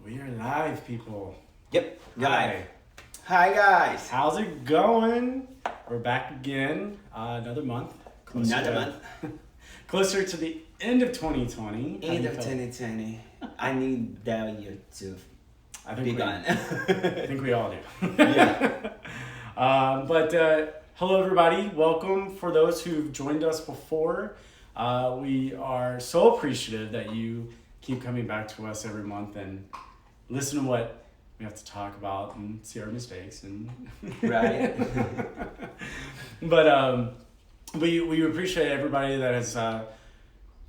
We are live, people. Yep, you're Hi. live. Hi, guys. How's it going? We're back again. Another month. Another month. Closer to the end of 2020. End of 2020. I need that year to I think be we, gone. I think we all do. Yeah. Hello, everybody. Welcome for those who've joined us before. We are so appreciative that you keep coming back to us every month and listen to what we have to talk about and see our mistakes and Right. But we appreciate everybody that has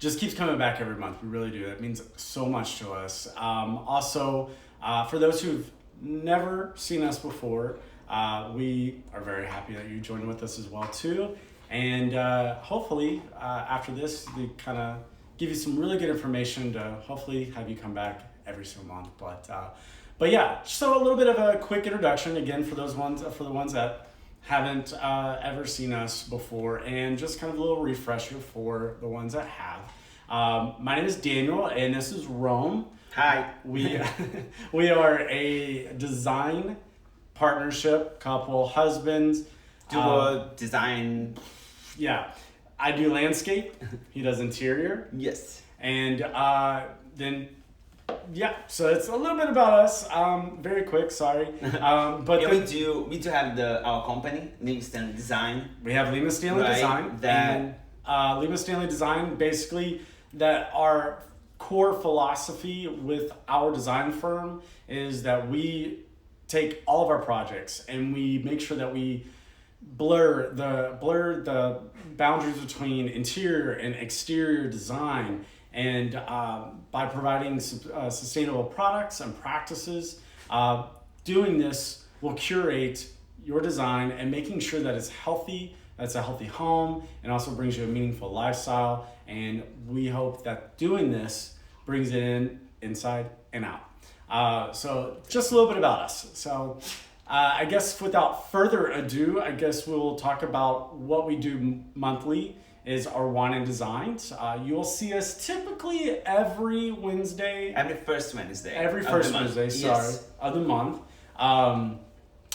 just keeps coming back every month. We really do. That means so much to us. Also, for those who've never seen us before, we are very happy that you joined with us as well too. And hopefully after this, we kind of give you some really good information to hopefully have you come back every single month. But yeah, so a little bit of a quick introduction again for the ones that haven't ever seen us before, and just kind of a little refresher for the ones that have. My name is Daniel, and this is Rome. Hi. We are a design partnership couple, husbands. Do design. Yeah, I do landscape. He does interior. Yes. And then, yeah, so it's a little bit about us. Very quick, sorry. But Yeah, we do have our company, Lima-Stanley Design. we have Lima-Stanley Right, Design. that- And Lima-Stanley Design, basically, that our core philosophy with our design firm is that we take all of our projects and we make sure that we blur the boundaries between interior and exterior design, and by providing sustainable products and practices. Doing this will curate your design and making sure that it's healthy, that's a healthy home, and also brings you a meaningful lifestyle. And we hope that doing this brings it in inside and out. So just a little bit about us. So I guess without further ado, I guess we'll talk about what we do monthly is our wine and designs. You'll see us typically every Wednesday. Every first Wednesday. Every of first the month. Wednesday, sorry, Yes. of the month.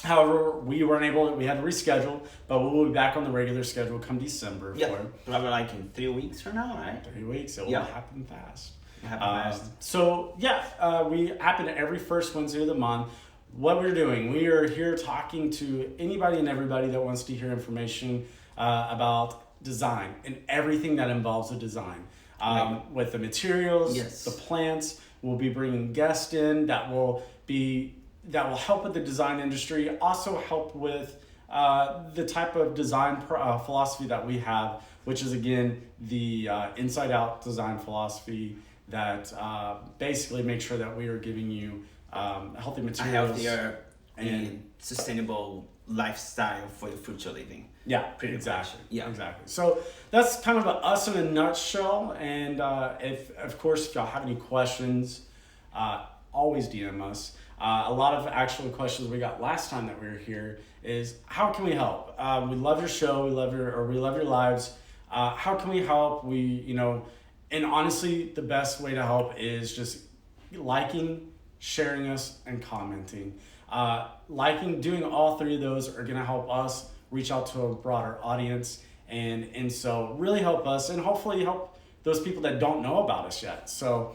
However, we weren't able, we had to reschedule, but we'll be back on the regular schedule come December Yeah. for Probably like in 3 weeks from now, right? 3 weeks. It will Yeah. happen fast. Fast. So yeah, we happen every first Wednesday of the month. What we're doing, we are here talking to anybody and everybody that wants to hear information about design and everything that involves a design. With the materials, Yes. the plants, we'll be bringing guests in that will help with the design industry, also help with the type of design philosophy that we have, which is again the inside out design philosophy that basically makes sure that we are giving you healthy A materials. healthier and sustainable lifestyle for your future living. Yeah, Pretty exactly. much, yeah. Exactly. So that's kind of us in a nutshell. And if y'all have any questions, always DM us. A lot of actual questions we got last time that we were here is how can we help? We love your show. We love your lives. How can we help? And honestly, the best way to help is just liking, sharing us, and commenting. Doing all three of those are going to help us reach out to a broader audience, and so really help us, and hopefully help those people that don't know about us yet. So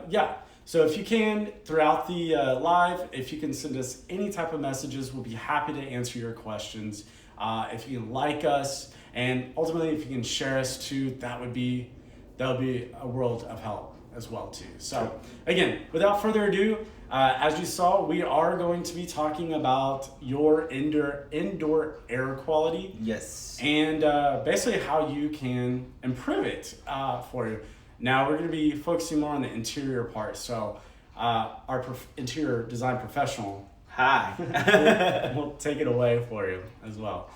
yeah, so if you can, throughout the live, if you can send us any type of messages, we'll be happy to answer your questions. If you can like us, and ultimately if you can share us too, that would be a world of help as well too. So again, without further ado, as you saw, we are going to be talking about your indoor air quality. Yes. And basically how you can improve it for you. Now we're going to be focusing more on the interior part. So our interior design professional Hi. will take it away for you as well.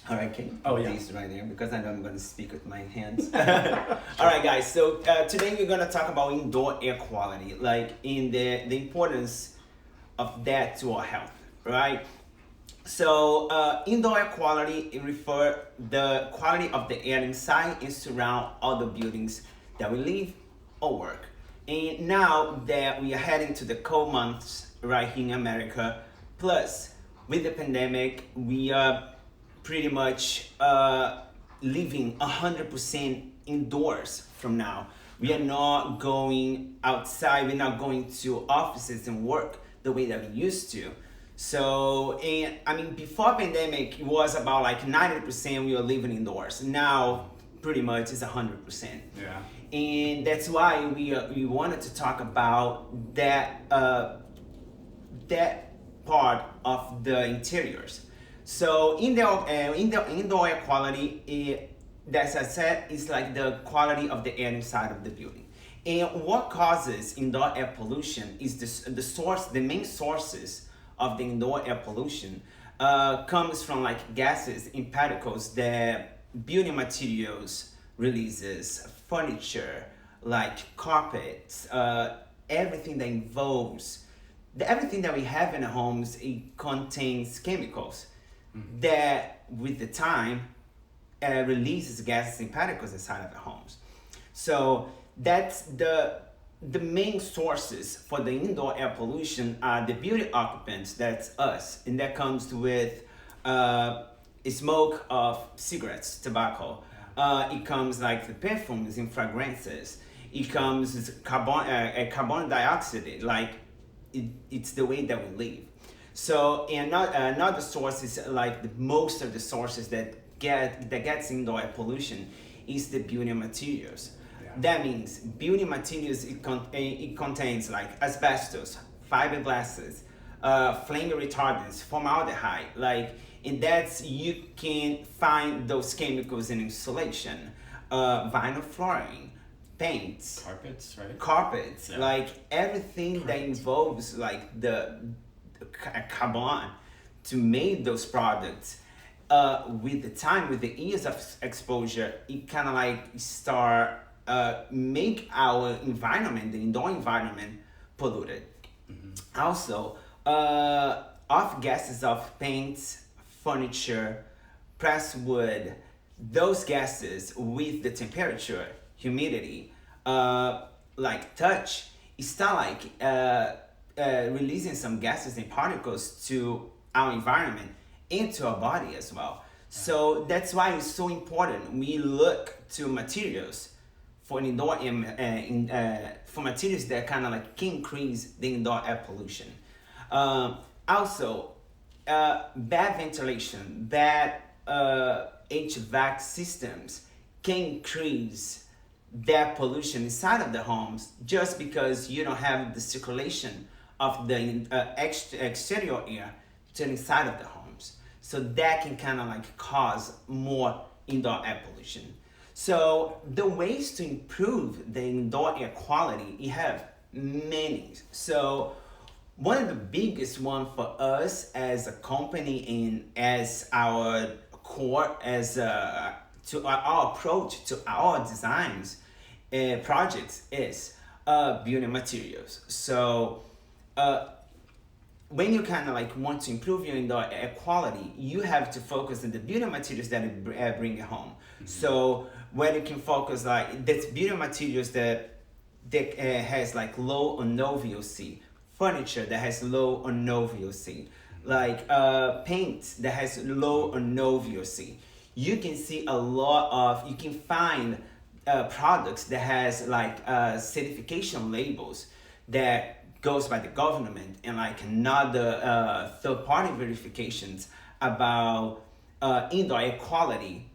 All right, can you Oh, put yeah. these right there because I know I'm going to speak with my hands. All right, guys. So today we're going to talk about indoor air quality, like in the importance of that to our health, right? So indoor air quality, it refer the quality of the air inside and surround all the buildings that we live or work. And now that we are heading to the cold months right here in America, plus with the pandemic, we are pretty much living 100% indoors from now. We are not going outside, we're not going to offices and work the way that we used to. So, and I mean, before pandemic, it was about like 90% we were living indoors. Now, pretty much it's 100%. Yeah. And that's why we wanted to talk about that that part of the interiors. So indoor air quality, as I said, is like the quality of the air inside of the building. And what causes indoor air pollution is the main sources of the indoor air pollution comes from like gases and particles that building materials releases, furniture, like carpets, everything that involves, everything that we have in the homes, it contains chemicals that with the time releases gases and particles inside of the homes. So that's the main sources for the indoor air pollution are the building occupants, that's us, and that comes with smoke of cigarettes, tobacco. It comes like the perfumes and fragrances. It comes with carbon dioxide, like it's the way that we live. So another source is like most of the sources that gets indoor air pollution is the building materials. Yeah. That means building materials, it contains like asbestos, fiberglasses, flame retardants, formaldehyde, like, and that's, you can find those chemicals in insulation, vinyl flooring, paints, carpets, yeah. Like everything that involves like the carbon to make those products. With the time, with the years of exposure, it kind of like start make our environment, the indoor environment, polluted. Mm-hmm. Also, off gases of paints, furniture, pressed wood, those gases with the temperature, humidity, like touch, it start like releasing some gases and particles to our environment, into our body as well. So that's why it's so important we look to materials for an indoor for materials that kind of like can increase the indoor air pollution. Also, bad ventilation, bad HVAC systems can increase that pollution inside of the homes just because you don't have the circulation of the exterior air to the inside of the homes. So that can kind of like cause more indoor air pollution. So the ways to improve the indoor air quality, you have many. So one of the biggest one for us as a company and as our core, as to our approach to our designs projects is building materials. So when you kind of like want to improve your indoor air quality, you have to focus on the building materials that you bring it home. Mm-hmm. So where you can focus like that's building materials that has like low or no VOC, furniture that has low or no VOC, like paint that has low or no VOC. You can see a lot of, you can find products that has like certification labels that goes by the government and like another third-party verifications about indoor air quality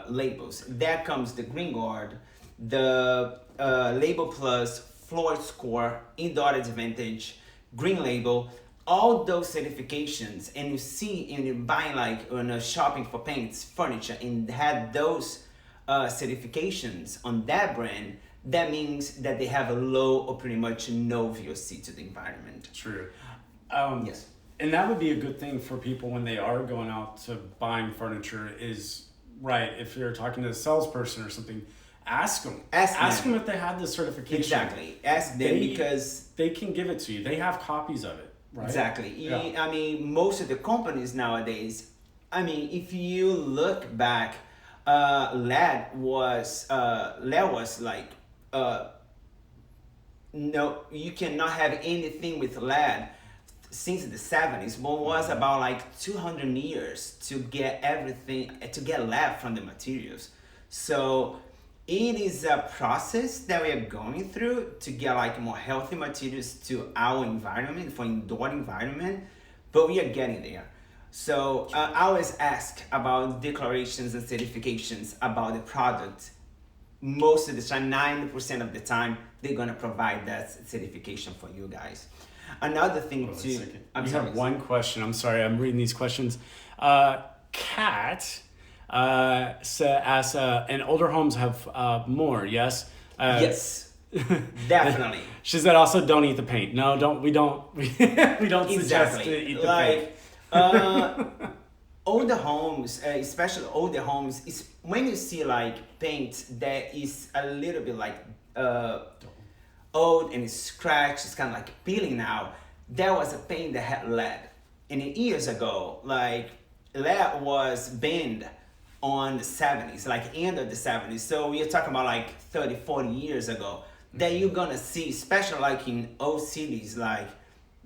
labels. That comes the Green Guard, the Label Plus, Floor Score, Indoor Advantage, Green Label, all those certifications, and you see and you buy like when you're shopping for paints, furniture, and had those certifications on that brand, that means that they have a low or pretty much no VOC to the environment. True. Yes. And that would be a good thing for people when they are going out to buying furniture is, right, if you're talking to a salesperson or something, ask them. Ask them if they had the certification. Exactly. Ask them because they can give it to you. They have copies of it, right? Exactly. Yeah. I mean, most of the companies nowadays, I mean, if you look back, LED was like no, you cannot have anything with lead since the 70s, but it was about like 200 years to get everything, to get lead from the materials. So it is a process that we are going through to get like more healthy materials to our environment, for indoor environment, but we are getting there. So I always ask about declarations and certifications about the product. Most of the time, 90% of the time, they're gonna provide that certification for you guys. Another thing too. You have one question. I'm sorry, I'm reading these questions. Kat asks, and older homes have more, yes? Yes, definitely. She said also don't eat the paint. No, we don't suggest to eat the paint. Older homes, especially older homes, is when you see like paint that is a little bit like old and it's scratched, it's kind of like peeling now. There was a paint that had lead, and years ago, like lead was banned on the 70s, like end of the 70s. So we're talking about like 30, 40 years ago. That you're gonna see, especially like in old cities like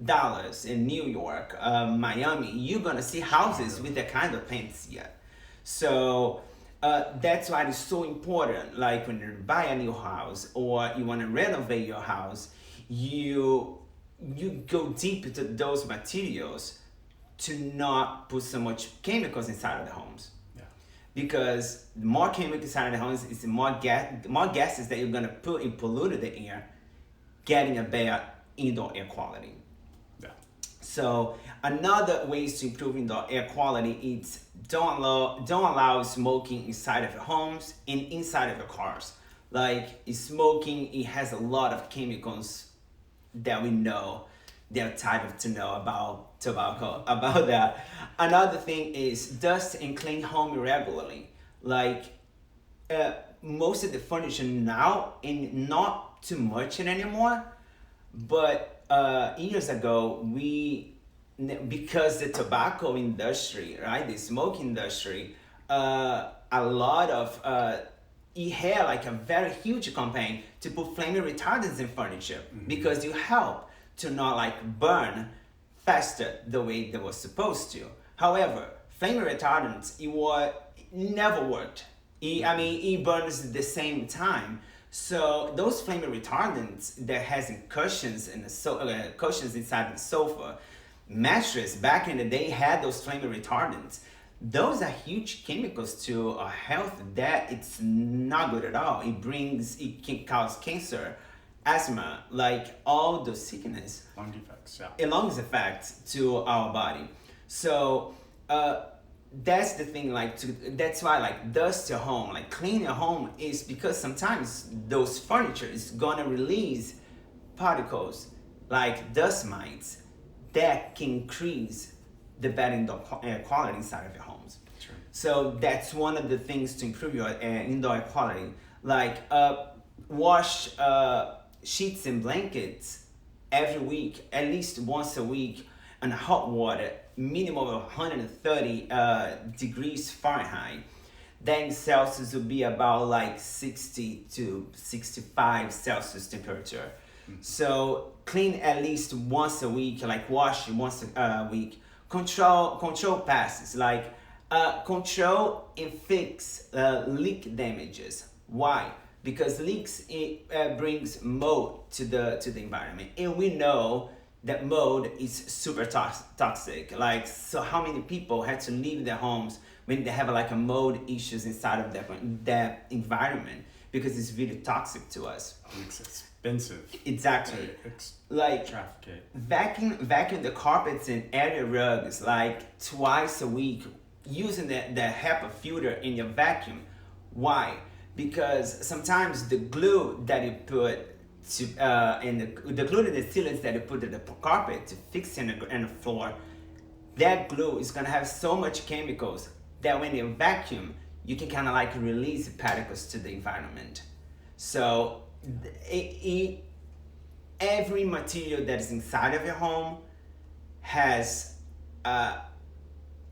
Dallas, in New York, Miami, you're gonna see houses with that kind of paints yet. So that's why it's so important. Like when you buy a new house or you want to renovate your house, you go deep into those materials to not put so much chemicals inside of the homes. Yeah. Because the more chemicals inside of the homes is the more gases that you're gonna put in polluted the air, getting a bad indoor air quality. So another ways to improve indoor air quality is don't allow smoking inside of your homes and inside of your cars. Like smoking, it has a lot of chemicals that we know. They're tired to know about tobacco, about that. Another thing is dust and clean home regularly. Like most of the furniture now, and not too much anymore, but years ago, because the tobacco industry, right, the smoke industry, a lot of, it had like a very huge campaign to put flame retardants in furniture because you help to not like burn faster the way they were supposed to. However, flame retardants, it never worked. It burns the same time. So those flame retardants that has cushions in the cushions inside the sofa, mattress back in the day had those flame retardants. Those are huge chemicals to our health that it's not good at all. It can cause cancer, asthma, like all those sickness. Lung defects, yeah. And lung effects to our body. So that's the thing, that's why like dust your home, like clean your home, is because sometimes those furniture is gonna release particles like dust mites that can increase the bad indoor air quality inside of your homes. Sure. So that's one of the things to improve your indoor air quality. Like wash sheets and blankets every week, at least once a week, in hot water, minimum of 130 degrees Fahrenheit. Then Celsius will be about like 60 to 65 Celsius temperature. So clean at least once a week, like wash once a week. Control passes, like control and fix leak damages. Why? Because leaks brings mold to the environment, and we know that mold is super toxic. Like, so how many people had to leave their homes when they have like a mold issues inside of that environment because it's really toxic to us. It's expensive. Exactly. Like traffic. Vacuum the carpets and area rugs like twice a week using the HEPA filter in your vacuum. Why? Because sometimes the glue that you put and the glue and the sealants that you put in the carpet to fix in the floor, that glue is gonna have so much chemicals that when you vacuum, you can kind of like release particles to the environment. So every material that is inside of your home has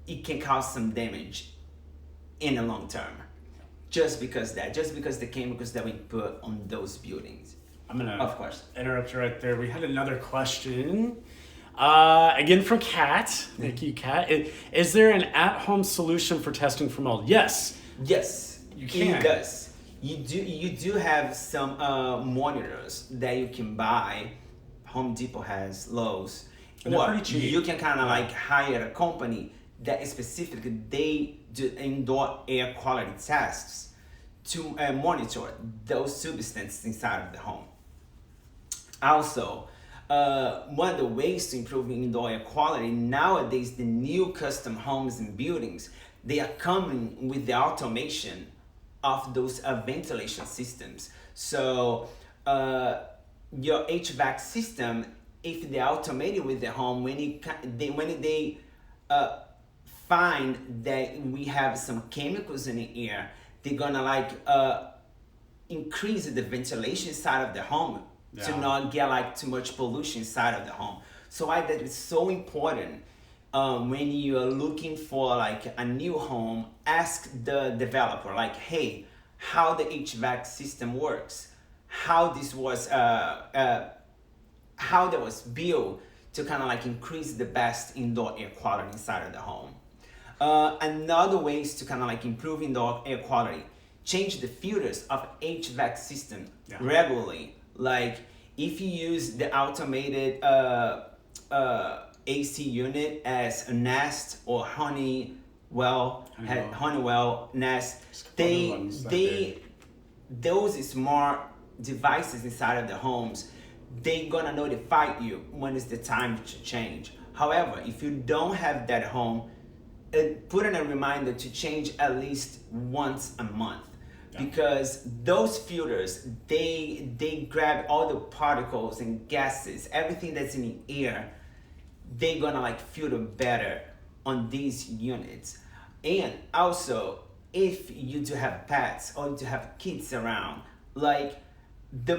it can cause some damage in the long term, just because the chemicals that we put on those buildings. I'm gonna Of course. interrupt you right there. We had another question. Again from Kat. Thank you, Kat. Is there an at-home solution for testing for mold? Yes. Yes, You can. it does. You do have some monitors that you can buy. Home Depot has, Lowe's. And they're Or pretty cheap. you can kind of like hire a company that specifically they do indoor air quality tests to monitor those substances inside of the home. Also, one of the ways to improve indoor air quality nowadays, the new custom homes and buildings, they are coming with the automation of those ventilation systems. So your HVAC system, if they automate it with the home, when they find that we have some chemicals in the air, they're gonna like increase the ventilation side of the home to Yeah. not get like too much pollution inside of the home. So I that is so important. When you are looking for like a new home, ask the developer like, hey, how the HVAC system works, how this was how that was built to kind of like increase the best indoor air quality inside of the home. Another ways to kind of like improve indoor air quality, change the filters of HVAC system regularly. Like if you use the automated AC unit as a Nest or Honeywell Nest, those smart devices inside of the homes, they're gonna notify you when it's the time to change. However, if you don't have that home, put in a reminder to change at least once a month. Because those filters, they grab all the particles and gases, everything that's in the air, they're gonna like filter better on these units. And also, if you do have pets or you do have kids around, like the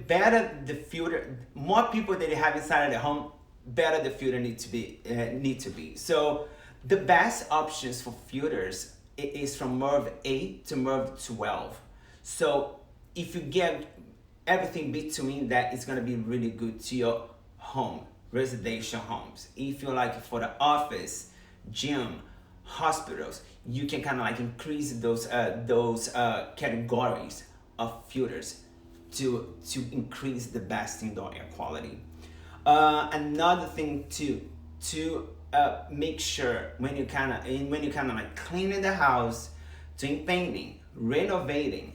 better the filter, more people that you have inside of the home, better the filter need to be. So the best options for filters is from MERV 8 to MERV 12. So if you get everything between that, it's gonna be really good to your home, residential homes. If you're like for the office, gym, hospitals, you can kind of like increase those categories of filters to increase the best indoor air quality. Another thing to make sure when you kind of like cleaning the house, doing painting, renovating,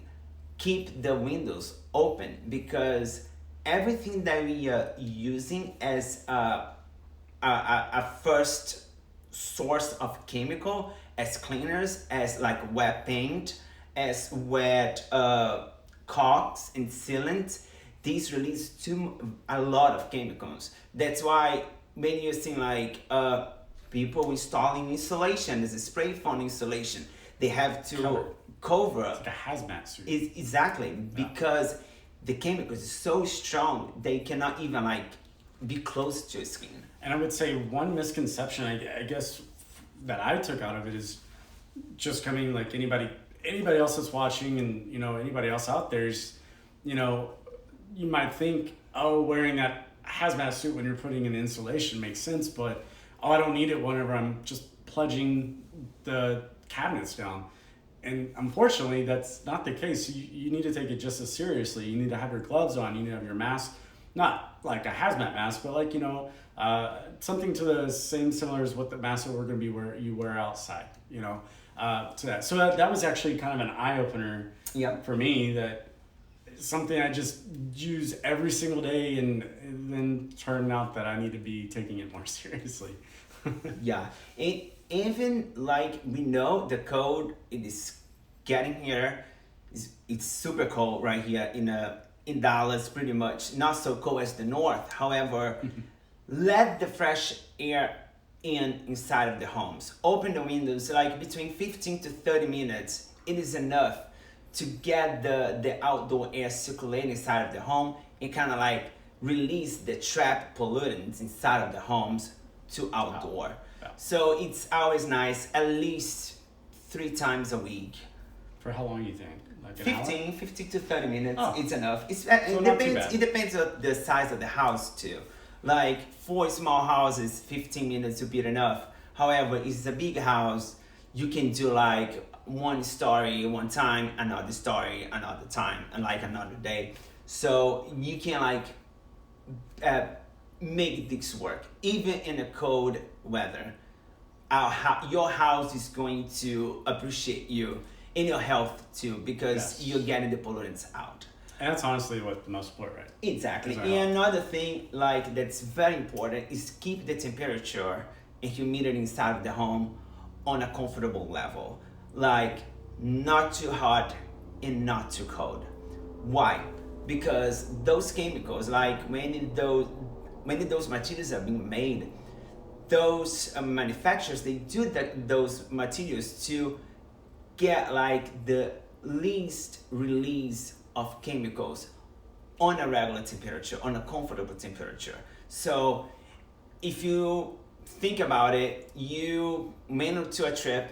keep the windows open, because everything that we are using as a first source of chemical, as cleaners, as like wet paint, as wet caulks and sealants, these release a lot of chemicals. That's why when you're seeing like people installing insulation, there's a spray foam insulation, they have to cover. It's like a hazmat suit. Exactly, because the chemicals is so strong they cannot even like be close to your skin. And I would say one misconception, I guess, that I took out of it is just coming like anybody else that's watching, and anybody else out there is, you might think, oh, wearing that hazmat suit when you're putting in insulation makes sense, but I don't need it whenever I'm just pledging the cabinets down. And unfortunately, that's not the case. You need to take it just as seriously. You need to have your gloves on. You need to have your mask, not like a hazmat mask, but like, something to the similar as what the mask that we're going to be you wear outside, to that. So that was actually kind of an eye-opener for me, that something I just use every single day, and then turned out that I need to be taking it more seriously. Even like we know the cold, it is getting here. It's super cold right here in Dallas, pretty much not so cold as the north. However, let the fresh air inside of the homes. Open the windows like between 15 to 30 minutes. It is enough to get the outdoor air circulating inside of the home and kind of like release the trapped pollutants inside of the homes to outdoor. So it's always nice, at least 3 times a week. For how long you think? Like an hour? 50 to 30 minutes, Oh. it's enough. It So not too depends. bad. It depends on the size of the house too. Like for small houses, 15 minutes would be enough. However, if it's a big house, you can do like one story one time, another story another time, and like another day. So you can like make this work even in a cold weather. Your house is going to appreciate you in your health too, because Yes. you're getting the pollutants out. And that's honestly what the most important, right? Exactly. Is our And health. another thing like that's very important is keep the temperature and humidity inside of the home on a comfortable level. Like not too hot and not too cold. Why? Because those chemicals, like when those materials are being made, those manufacturers, they do those materials to get like the least release of chemicals on a regular temperature, on a comfortable temperature. So if you think about it, you went to a trip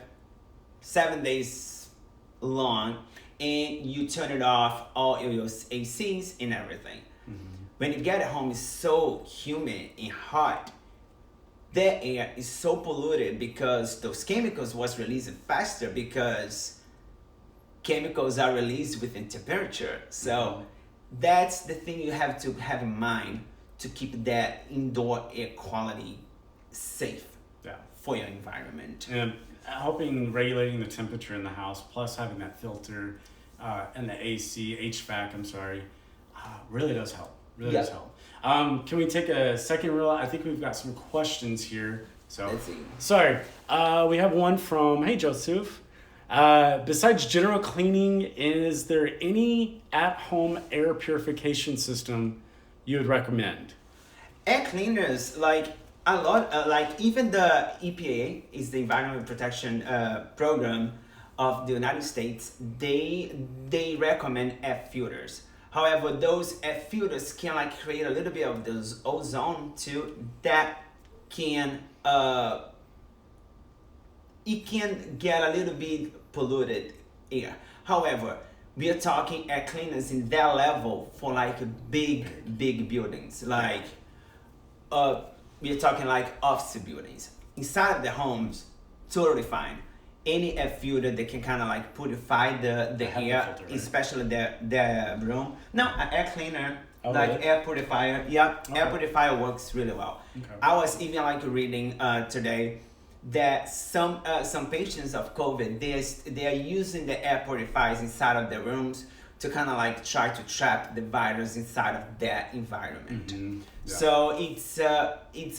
7 days long and you turn it off, all your ACs and everything. When you get home, it's so humid and hot. The air is so polluted because those chemicals was released faster, because chemicals are released within temperature. So that's the thing you have to have in mind to keep that indoor air quality safe Yeah. for your environment. And helping regulating the temperature in the house, plus having that filter and the HVAC, I'm sorry, really does help. Really does help. Can we take a second real? I think we've got some questions here. So, Let's see. sorry. We have one from, hey, Joseph. Besides general cleaning, is there any at-home air purification system you would recommend? Air cleaners, like a lot, like even the EPA is the Environment Protection Program of the United States. They recommend air filters. However, those air filters can like create a little bit of those ozone too that can it can get a little bit polluted air. However, we are talking air cleaners in that level for like big buildings, like we are talking like office buildings. Inside of the homes, totally fine. Any air filter that can kind of like purify the have the air, filter, right? especially the room. No, an air cleaner, Oh, like really? air purifier. Yeah, air Okay. purifier works really well. Okay. I was even like reading today that some patients of COVID, they are using the air purifiers inside of their rooms to kind of like try to trap the virus inside of that environment. Mhm. Yeah. So it's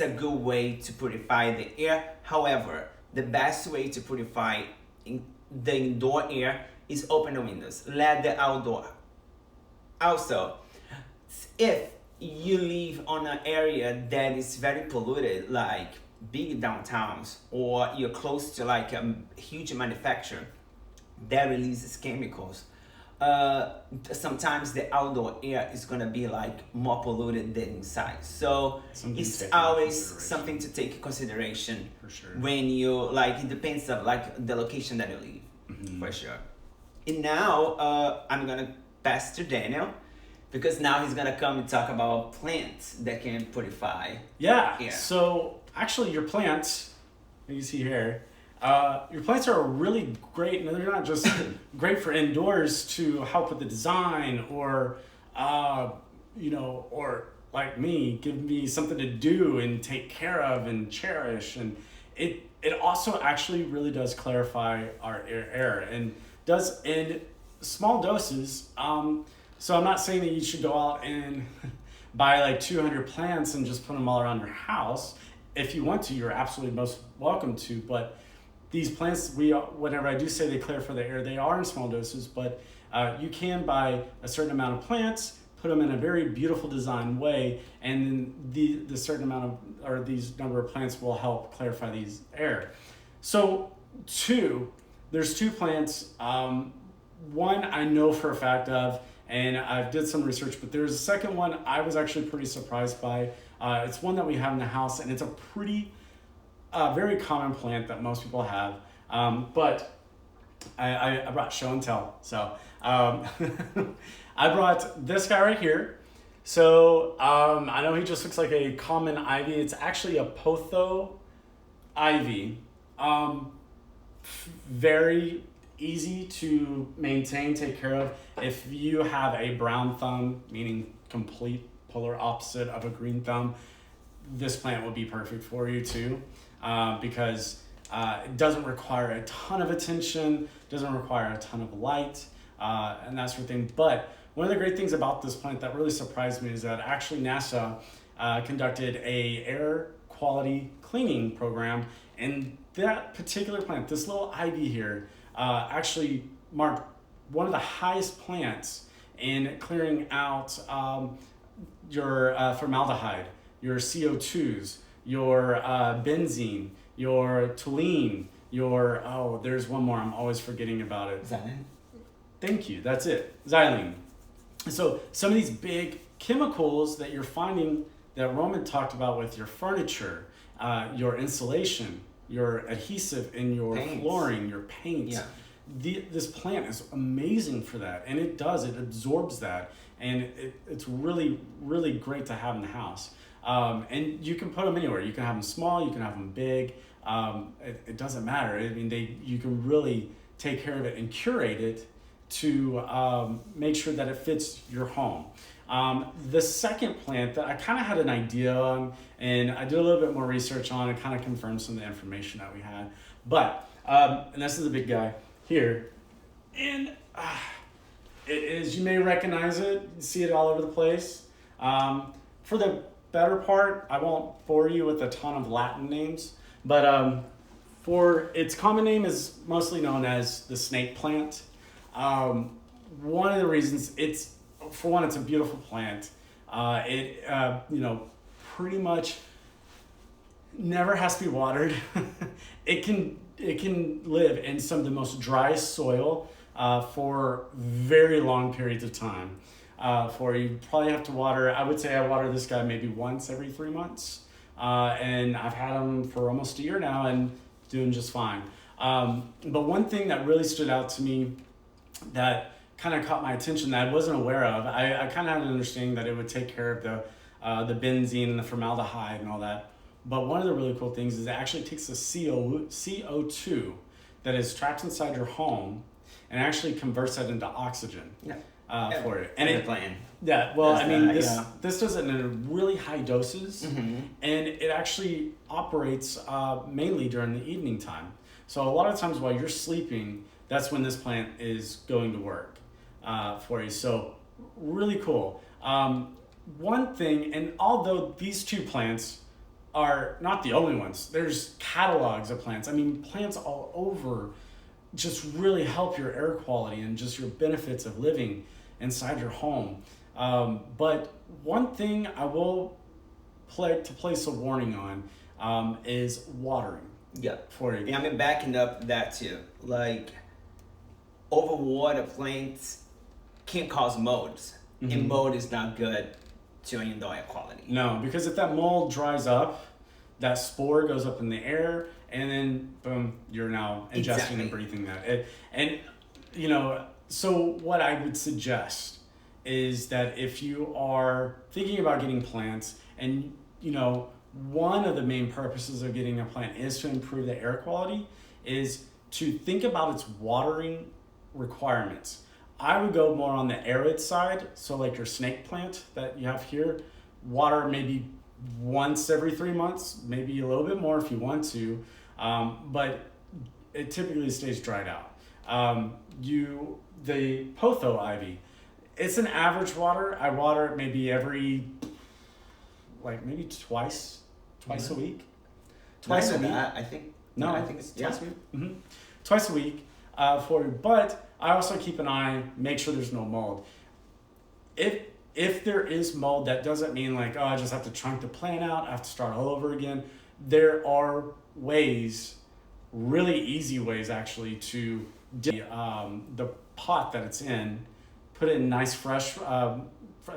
a good way to purify the air. However, the best way to purify the indoor air is open the windows, let the outdoor. Also, if you live on an area that is very polluted, like big downtowns, or you're close to like a huge manufacturer that releases chemicals, sometimes the outdoor air is gonna be like more polluted than inside. So Something to it's take into always consideration. something to take into consideration For sure. when you like. It depends of like the location that you live, for sure. And now I'm gonna pass to Daniel, because now he's gonna come and talk about plants that can purify. Yeah. Yeah. So actually, your plants, you see here, your plants are really great, and they're not just great for indoors to help with the design, or or like me, give me something to do and take care of and cherish, and it also actually really does clarify our air and does in small doses. So I'm not saying that you should go out and buy like 200 plants and just put them all around your house. If you want to, you're absolutely most welcome to. But these plants, whenever I do say they clarify the air, they are in small doses. But you can buy a certain amount of plants, put them in a very beautiful design way, and then the certain amount of, or these number of plants will help clarify these air. So there's two plants. One I know for a fact of, and I did some research, but there's a second one I was actually pretty surprised by. It's one that we have in the house, and it's a pretty, very common plant that most people have. But I brought show and tell. So I brought this guy right here. So I know he just looks like a common ivy. It's actually a Pothos ivy. Very easy to maintain, take care of. If you have a brown thumb, meaning complete polar opposite of a green thumb, this plant will be perfect for you too, because it doesn't require a ton of attention, doesn't require a ton of light, and that sort of thing. But one of the great things about this plant that really surprised me is that actually NASA conducted a air quality cleaning program, and that particular plant, this little ivy here, actually marked one of the highest plants in clearing out your formaldehyde, your CO2s, your benzene, your toluene, your, oh, there's one more, I'm always forgetting about it. Xylene? Thank you, that's it, Xylene. So some of these big chemicals that you're finding that Roman talked about with your furniture, your insulation, your adhesive in your Paints. flooring, your paints. Yeah. This plant is amazing for that, and it absorbs that, and it's really, really great to have in the house. And you can put them anywhere. You can have them small, you can have them big. It doesn't matter. I mean, you can really take care of it and curate it to make sure that it fits your home. The second plant that I kind of had an idea on, and I did a little bit more research on and kind of confirmed some of the information that we had. But, and this is a big guy here, and it is, you may recognize it, you see it all over the place. For the better part, I won't bore you with a ton of Latin names, but for its common name is mostly known as the snake plant. One of the reasons it's a beautiful plant. It pretty much never has to be watered. It can live in some of the most dry soil for very long periods of time. You probably have to water, I would say I water this guy maybe once every 3 months. And I've had him for almost a year now and doing just fine. But one thing that really stood out to me that kind of caught my attention that I wasn't aware of, I kind of had an understanding that it would take care of the benzene and the formaldehyde and all that. But one of the really cool things is it actually takes the CO2 that is trapped inside your home and actually converts that into oxygen. Yeah. For it. And plant. Yeah, well, That's I mean, that, this does it in really high doses, Mm-hmm. and it actually operates mainly during the evening time. So a lot of times while you're sleeping, that's when this plant is going to work for you. So really cool. One thing, and although these two plants are not the only ones, there's catalogs of plants. I mean, plants all over just really help your air quality and just your benefits of living inside your home. But one thing I will place a warning on is watering. Yeah. For you. Yeah, I mean, backing up that too. Like, overwater plants can cause molds. Mm-hmm. And mold is not good to indoor air quality. No, because if that mold dries up, that spore goes up in the air, and then boom, you're now ingesting Exactly. and breathing that. So what I would suggest is that if you are thinking about getting plants, and one of the main purposes of getting a plant is to improve the air quality, is to think about its watering requirements. I would go more on the arid side, so like your snake plant that you have here, water maybe once every 3 months, maybe a little bit more if you want to, but it typically stays dried out. The Pothos ivy, it's an average water. I water it maybe maybe twice a week. Twice a week. I think. No, I think it's twice a week. Mm-hmm. Twice a week for you. But I also keep an eye, make sure there's no mold. If there is mold, that doesn't mean like, oh, I just have to chunk the plant out, I have to start all over again. There are ways, really easy ways actually, to the pot that it's in, put it in nice fresh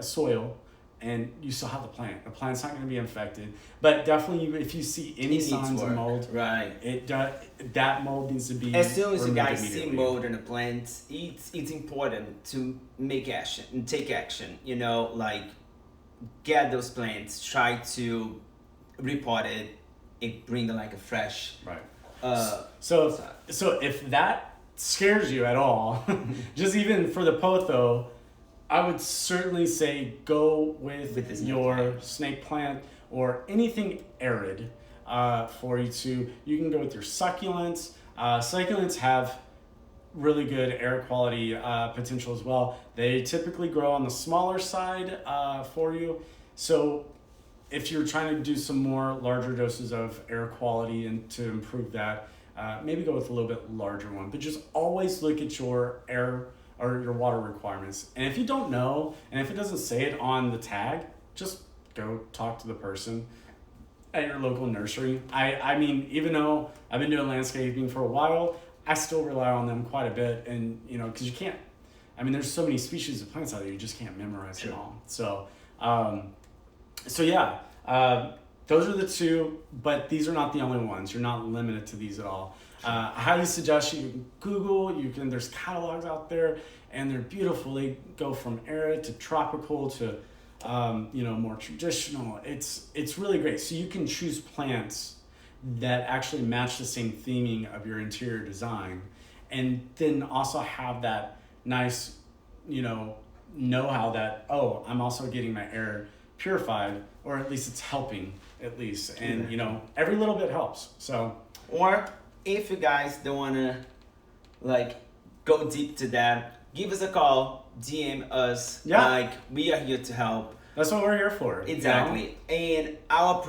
soil, and you still have the plant. The plant's not going to be infected. But definitely, if you see any signs of mold, right, that mold needs to be as soon as you guys see immediately. mold in the plant, it's important to take action. You know, like get those plants, try to report it, and bring like a fresh. Right. So if that scares you at all, just even for the Pothos, I would certainly say go with your snake plant or anything arid for you to. You can go with your succulents. Succulents have really good air quality potential as well. They typically grow on the smaller side for you. So if you're trying to do some more larger doses of air quality and to improve that, maybe go with a little bit larger one. But just always look at your air or your water requirements. And if you don't know, and if it doesn't say it on the tag, just go talk to the person at your local nursery. I mean, even though I've been doing landscaping for a while, I still rely on them quite a bit. And, you know, because you can't, I mean, there's so many species of plants out there, you just can't memorize them all. So, yeah, those are the two, but these are not the only ones. You're not limited to these at all. I highly suggest you can Google, there's catalogs out there, and they're beautiful. They go from arid to tropical to, more traditional. It's really great. So you can choose plants that actually match the same theming of your interior design, and then also have that nice, know-how that, I'm also getting my air purified, or at least it's helping at least. And, every little bit helps. So, or if you guys don't want to go deep to that, give us a call, DM us. Yeah. We are here to help. That's what we're here for. Exactly. And our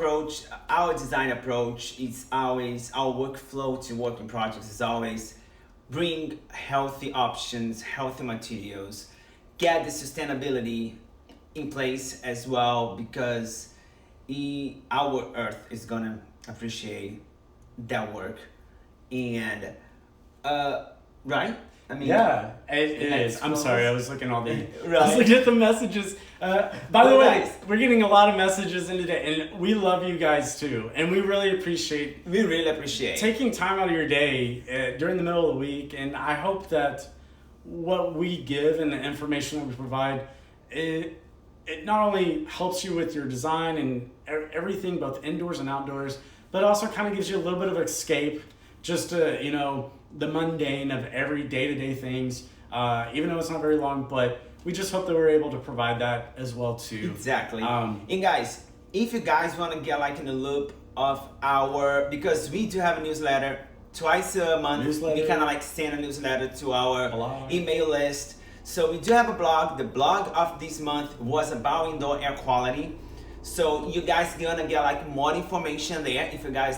design approach is always, our workflow to work in projects is always bring healthy options, healthy materials, get the sustainability in place as well, because our earth is going to appreciate that work. And right? I mean, yeah, it is. I'm sorry, I was looking at all the right. I was looking at the messages. By the way, guys, we're getting a lot of messages in today, and we love you guys too. And we really appreciate taking time out of your day during the middle of the week. And I hope that what we give and the information that we provide, it not only helps you with your design and everything, both indoors and outdoors, but also kind of gives you a little bit of escape, just to, the mundane of every day-to-day things, even though it's not very long, but we just hope that we're able to provide that as well too. Exactly. And guys, if you guys want to get in the loop of because we do have a newsletter twice a month. We kind of send a newsletter to our email list. So we do have a blog. The blog of this month was about indoor air quality. So you guys gonna get more information there. If you guys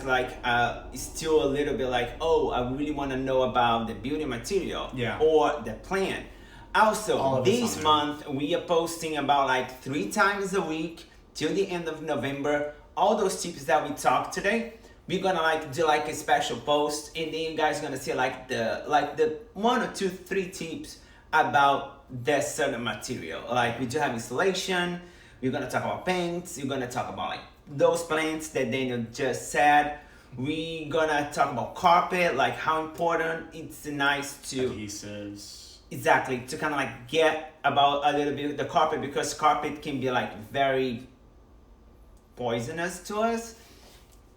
still a little bit I really want to know about the building material or the plant. Also, this month we are posting about 3 times a week till the end of November. All those tips that we talked today, we're gonna do a special post, and then you guys gonna see the 1 or 2, 3 tips about that certain material. We do have insulation. We're going to talk about paints. We're going to talk about those plants that Daniel just said. We're going to talk about carpet, how important it's nice to... Adhesives. Exactly, to kind of get about a little bit of the carpet, because carpet can be very poisonous to us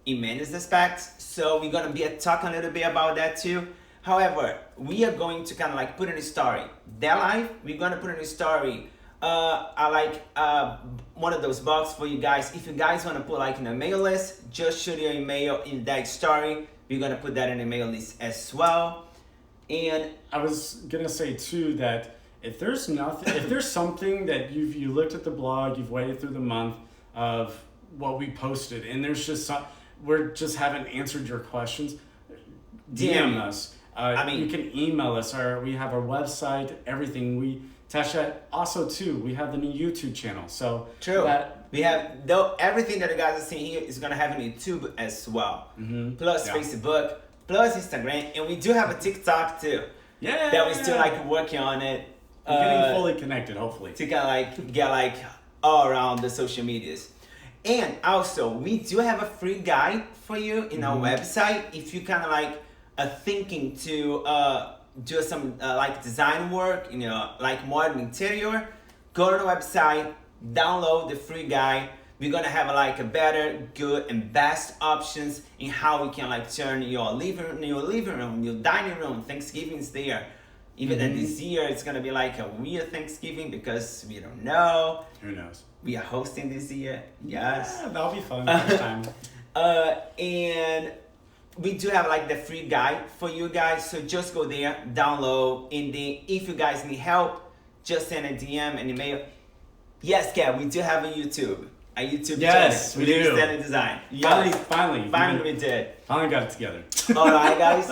in many aspects. So we're going to be talking a little bit about that too. However, we are going to kind of put in a story. That life, we're going to put in a story. One of those boxes for you guys. If you guys want to put in a mail list, just shoot your email in that story. We're gonna put that in the mail list as well. And I was gonna say too that if there's something that you looked at the blog, you've waited through the month of what we posted, and there's just we're just haven't answered your questions, DM us. You can email us, or we have our website, everything. We attach that. Also, too, we have the new YouTube channel. So true. We have everything that you guys are seeing here is gonna have on YouTube as well. Mm-hmm. Plus Facebook, plus Instagram, and we do have a TikTok too. Yeah. That we still working on it. We're getting fully connected, hopefully. To get all around the social medias. And also, we do have a free guide for you in our website. If you kind of like thinking to do some like design work, like modern interior, go to the website, download the free guide. We're gonna have like a better, good, and best options in how we can like turn your living room, your dining room. Thanksgiving is there. Even that this year it's gonna be like a weird Thanksgiving because we don't know. Who knows? We are hosting this year. Yes. Yeah, that'll be fun next time. And we do have like the free guide for you guys. So just go there, download, and then if you guys need help, just send a DM and email. Yes, Kat, we do have a YouTube Yes, channel. we do. Lima-Stanley Design. Yes. Finally We did. Finally got it together. All right, guys.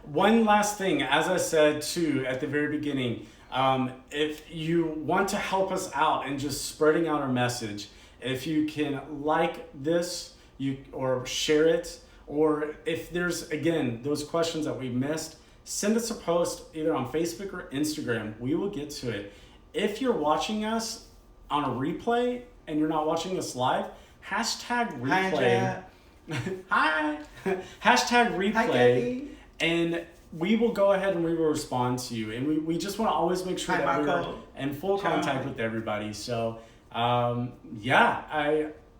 One last thing, as I said too at the very beginning, if you want to help us out and just spreading out our message, if you can like this, or share it, or if there's again those questions that we missed, send us a post either on Facebook or Instagram. We will get to it. If you're watching us on a replay and you're not watching us live, hashtag replay. Hi. Hashtag replay. And we will go ahead and we will respond to you. And we just want to always make sure that we're in full contact with everybody. So yeah,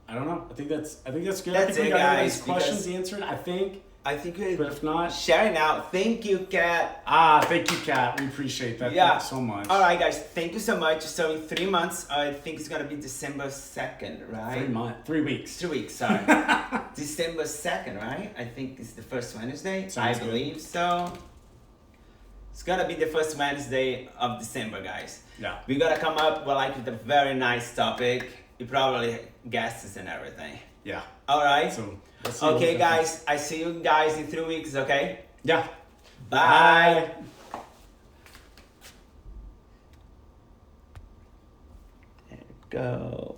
I don't know. I think that's good. I think we got everybody's questions answered. I think we, but if not, sharing out. Thank you, Kat. Thank you, Kat. We appreciate that. Yeah. Thank you so much. All right, guys. Thank you so much. So in 3 months, I think it's gonna be December 2nd, right? 3 weeks. 3 weeks. Sorry. December 2nd, right? I think it's the first Wednesday. Sounds I believe so. It's gonna be the first Wednesday of December, guys. Yeah. We're gonna come up with a very nice topic. You probably guests and everything. Yeah. All right. So. Okay, guys. I see you guys in 3 weeks. Okay. Yeah. Bye. There we go.